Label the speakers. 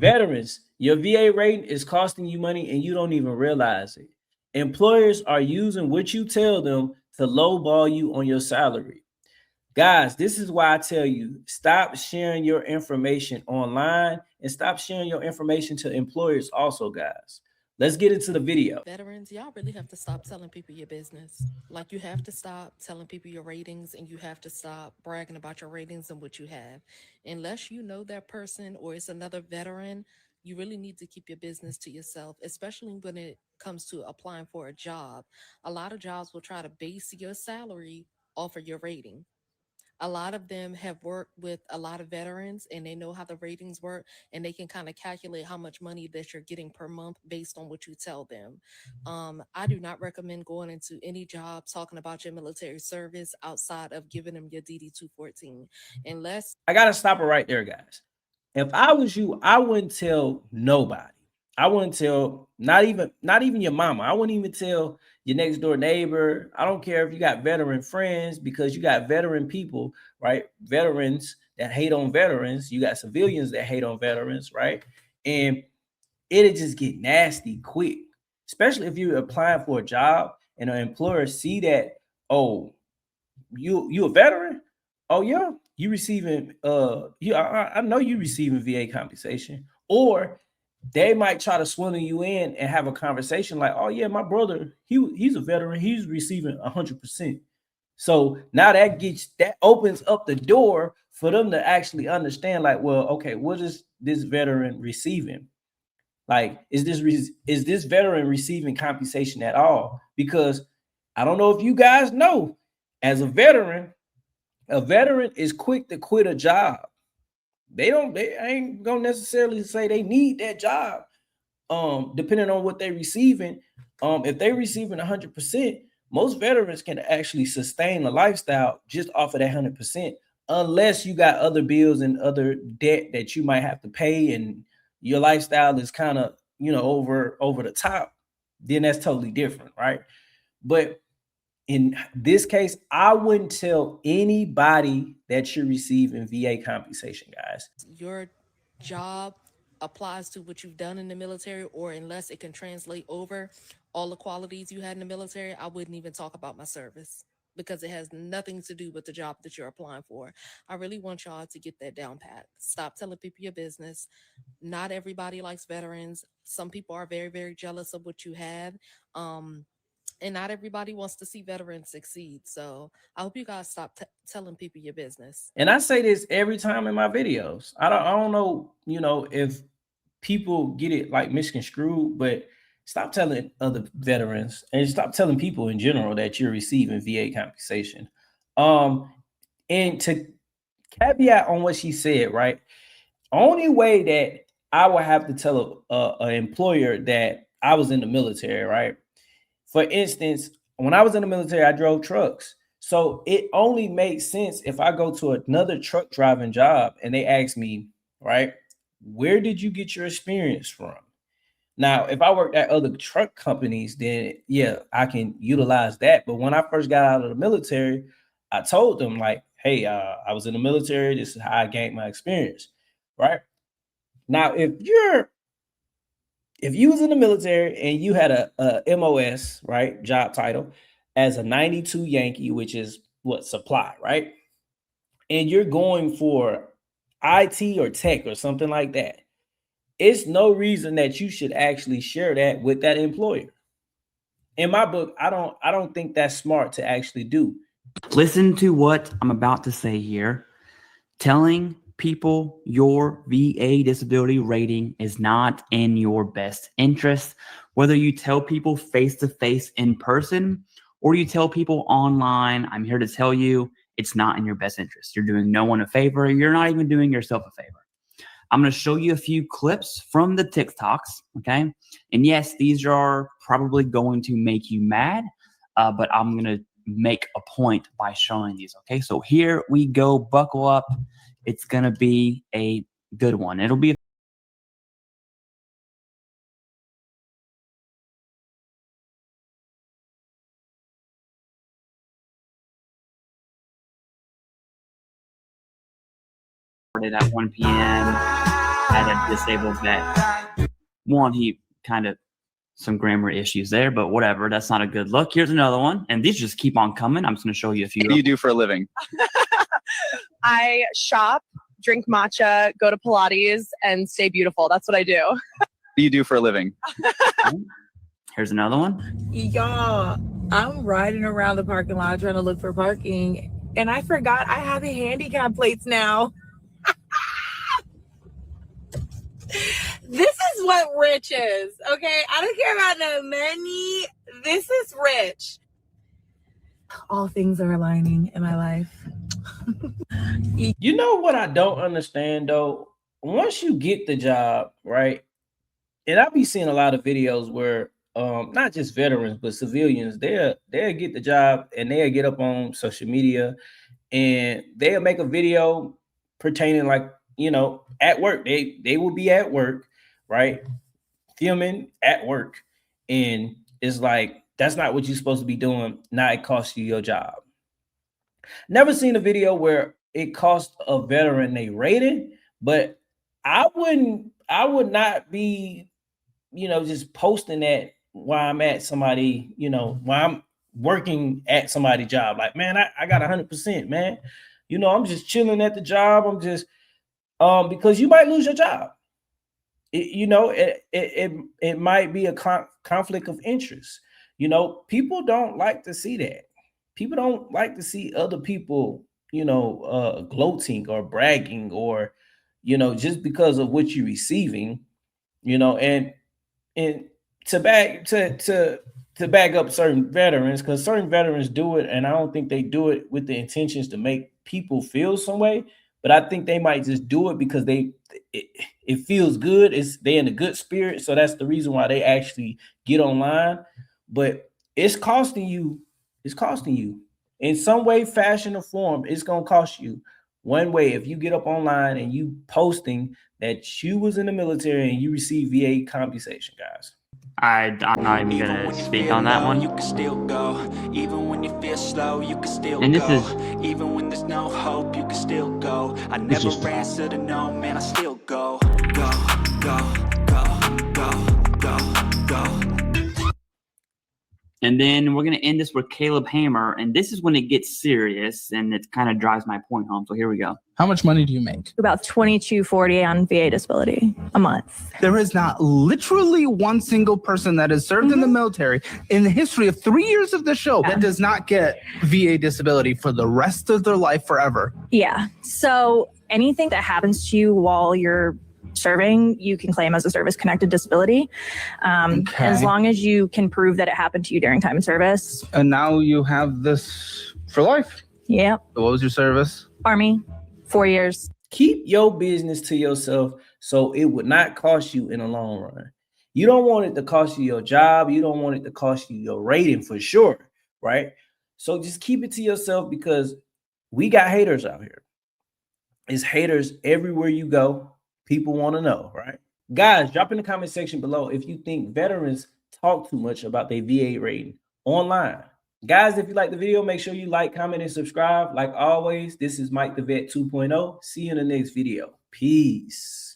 Speaker 1: Veterans, your VA rating is costing you money and you don't even realize it. Employers are using what you tell them to lowball you on your salary. Guys, this is why I tell you stop sharing your information online and stop sharing your information to employers, also, guys. Let's get into the video.
Speaker 2: Veterans, y'all really have to stop telling people your business. Like, you have to stop telling people your ratings, and you have to stop bragging about your ratings and what you have. Unless you know that person or it's another veteran, you really need to keep your business to yourself, especially when it comes to applying for a job. A lot of jobs will try to base your salary off of your rating. A lot of them have worked with a lot of veterans and they know how the ratings work, and they can kind of calculate how much money that you're getting per month based on what you tell them. I do not recommend going into any job talking about your military service outside of giving them your DD 214 unless
Speaker 1: I gotta stop it right there, guys. If I was you, I wouldn't tell nobody. I wouldn't tell not even your mama. I wouldn't even tell your next door neighbor. I don't care if you got veteran friends, because you got veteran people, right? Veterans that hate on veterans. You got civilians that hate on veterans, right? And it'll just get nasty quick, especially if you're applying for a job and an employer see that, oh, you a veteran? Oh yeah, you receiving I know you receiving VA compensation. Or they might try to swindle you in and have a conversation like, oh yeah, my brother, he's a veteran, he's receiving 100%. So now that opens up the door for them to actually understand, like, well, okay, what is this veteran receiving? Like, is this veteran receiving compensation at all? Because I don't know if you guys know, as a veteran is quick to quit a job. They ain't gonna necessarily say they need that job. Depending on what they're receiving, if they're receiving 100%, most veterans can actually sustain a lifestyle just off of that 100%, unless you got other bills and other debt that you might have to pay, and your lifestyle is kind of, over the top. Then that's totally different, right? But in this case, I wouldn't tell anybody that you're receiving VA compensation, guys.
Speaker 2: your job applies to what you've done in the military, or unless it can translate over all the qualities you had in the military, I wouldn't even talk about my service because it has nothing to do with the job that you're applying for. I really want y'all to get that down pat. Stop telling people your business. Not everybody likes veterans. Some people are very, very jealous of what you have. Um, and not everybody wants to see veterans succeed. So I hope you guys stop telling people your business.
Speaker 1: And I say this every time in my videos. I don't know, if people get it like misconstrued, but stop telling other veterans and stop telling people in general that you're receiving VA compensation. Um, and to caveat on what she said, right? Only way that I would have to tell an employer that I was in the military, right? For instance, when I was in the military, I drove trucks. So it only makes sense if I go to another truck driving job and they ask me, right, where did you get your experience from? Now, if I worked at other truck companies, then yeah, I can utilize that. But when I first got out of the military, I told them, like, hey, I was in the military. This is how I gained my experience, right? Now, if you was in the military and you had a MOS, right, job title as a 92 Yankee, which is what, supply, right? And you're going for IT or tech or something like that, it's no reason that you should actually share that with that employer. In my book, I don't think that's smart to actually do.
Speaker 3: Listen to what I'm about to say here. Telling people your VA disability rating is not in your best interest. Whether you tell people face to face in person or you tell people online, I'm here to tell you it's not in your best interest. You're doing no one a favor. You're not even doing yourself a favor. I'm going to show you a few clips from the TikToks. Okay. And yes, these are probably going to make you mad, but I'm going to make a point by showing these. Okay. So here we go. Buckle up. It's going to be a good one. It'll be started at 1 p.m. had a disabled vet. One, he kind of some grammar issues there, but whatever. That's not a good look. Here's another one, and these just keep on coming. I'm just going to show you a few.
Speaker 4: What do you do for a living?
Speaker 5: I shop, drink matcha, go to Pilates, and stay beautiful. That's what I do.
Speaker 4: What do you do for a living?
Speaker 3: Here's another one.
Speaker 6: Y'all, I'm riding around the parking lot trying to look for parking, and I forgot I have the handicap plates now. This is what rich is, okay? I don't care about no money. This is rich. All things are aligning in my life.
Speaker 1: You know what I don't understand though? Once you get the job, right? And I be seeing a lot of videos where not just veterans, but civilians, they'll get the job and they'll get up on social media and they'll make a video pertaining like, you know, at work. They will be at work, right? Filming at work. And it's like, that's not what you're supposed to be doing. Now it costs you your job. Never seen a video where it cost a veteran a rating, but I would not be, you know, just posting that while I'm at somebody, you know, while I'm working at somebody's job. Like, man, I got 100%, man. You know, I'm just chilling at the job. I'm just because you might lose your job. It might be a conflict of interest. You know, people don't like to see that. People don't like to see other people, you know, gloating or bragging or, you know, just because of what you're receiving, you know, and to back up certain veterans, because certain veterans do it, and I don't think they do it with the intentions to make people feel some way, but I think they might just do it because it feels good. They're in a good spirit, so that's the reason why they actually get online. But it's costing you. It's costing you in some way, fashion, or form. It's gonna cost you one way if you get up online and you posting that you was in the military and you receive VA compensation, guys.
Speaker 3: I'm not even gonna speak on that one.
Speaker 7: You can still go, even when you feel slow. You can still
Speaker 3: And this
Speaker 7: go,
Speaker 3: is-
Speaker 7: even when there's no hope. You can still go. I
Speaker 3: This
Speaker 7: never
Speaker 3: is-
Speaker 7: answer to no, man. I still go, go, go, go, go, go, go.
Speaker 3: And then we're going to end this with Caleb Hammer. And this is when it gets serious and it kind of drives my point home. So here we go.
Speaker 8: How much money do you make?
Speaker 9: About $22.40 on VA disability a month.
Speaker 8: There is not literally one single person that has served in the military in the history of 3 years of the show that does not get VA disability for the rest of their life forever.
Speaker 9: Yeah. So anything that happens to you while you're serving, you can claim as a service-connected disability, as long as you can prove that it happened to you during time of service.
Speaker 8: And now you have this for life.
Speaker 9: Yep.
Speaker 8: What was your service?
Speaker 9: Army, 4 years.
Speaker 1: Keep your business to yourself so it would not cost you in the long run. You don't want it to cost you your job. You don't want it to cost you your rating for sure, right? So just keep it to yourself because we got haters out here. It's haters everywhere you go. People want to know, right? Guys, drop in the comment section below if you think veterans talk too much about their VA rating online. Guys, if you like the video, make sure you like, comment, and subscribe. Like always, this is Mike the Vet 2.0. See you in the next video. Peace.